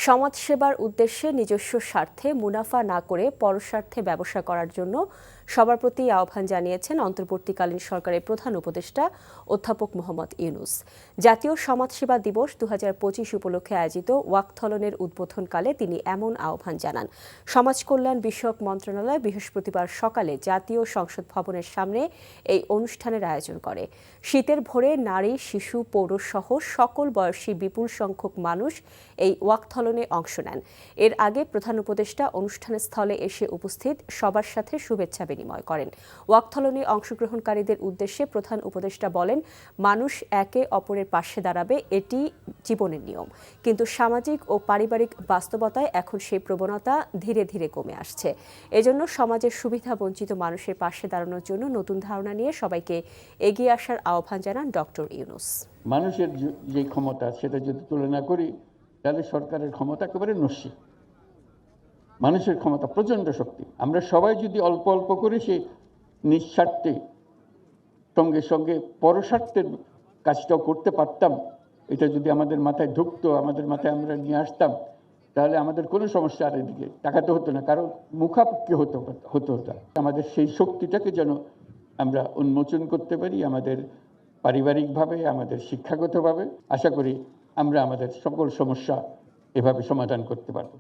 সমাজসেবার উদ্দেশ্যে নিজস্ব স্বার্থে মুনাফা না করে পরস্বার্থে ব্যবসা করার জন্য সবার প্রতি আহ্বান জানিয়েছেন অন্তর্বর্তীকালীন সরকারের প্রধান উপদেষ্টা অধ্যাপক মোহাম্মদ ইউনূস। জাতীয় সমাজসেবা দিবস ২০২৫ উপলক্ষে আয়োজিত ওয়াকথলনের উদ্বোধনকালে তিনি এমন আহ্বান জানান। সমাজ কল্যাণ বিষয়ক মন্ত্রণালয় বৃহস্পতিবার সকালে জাতীয় সংসদ ভবনের সামনে এই অনুষ্ঠানের আয়োজন করে। শীতের ভোরে নারী, শিশু, পৌরসহ সকল বয়সী বিপুল সংখ্যক মানুষ এই ওয়াকথলনে অংশ নেন। এর আগে প্রধান উপদেষ্টা অনুষ্ঠানের স্থলে এসে উপস্থিত সবার সাথে শুভেচ্ছা বিনিময় করেন। ওয়াকথলনে অংশগ্রহণকারীদের উদ্দেশ্যে প্রধান উপদেষ্টা বলেন, মানুষ একে অপরের পাশে দাঁড়াবে, এটি জীবনের নিয়ম। কিন্তু সামাজিক ও পারিবারিক বাস্তবতায় এখন সেই প্রবণতা ধীরে ধীরে কমে আসছে। এজন্য সমাজের সুবিধা বঞ্চিত মানুষের পাশে দাঁড়ানোর জন্য নতুন ধারণা নিয়ে সবাইকে এগিয়ে আসার আহ্বান জানান ডক্টর ইউনূস। মানুষের যে ক্ষমতা সেটা যদি তুলনা করি তাহলে সরকারের ক্ষমতা একেবারে নস্যি। মানুষের ক্ষমতা প্রচণ্ড শক্তি। আমরা সবাই যদি অল্প অল্প করে সে নিঃস্বার্থে সঙ্গে সঙ্গে পরস্বার্থের কাজটাও করতে পারতাম, এটা যদি আমাদের মাথায় ঢুকতো, আমাদের মাথায় আমরা নিয়ে আসতাম, তাহলে আমাদের কোনো সমস্যা আর এদিকে তাকাতে হতো না, কারো মুখাপেক্ষি হতো না। আমাদের সেই শক্তিটাকে যেন আমরা উন্মোচন করতে পারি, আমাদের পারিবারিকভাবে, আমাদের শিক্ষাগতভাবে। আশা করি আমরা আমাদের সকল সমস্যা এভাবে সমাধান করতে পারব।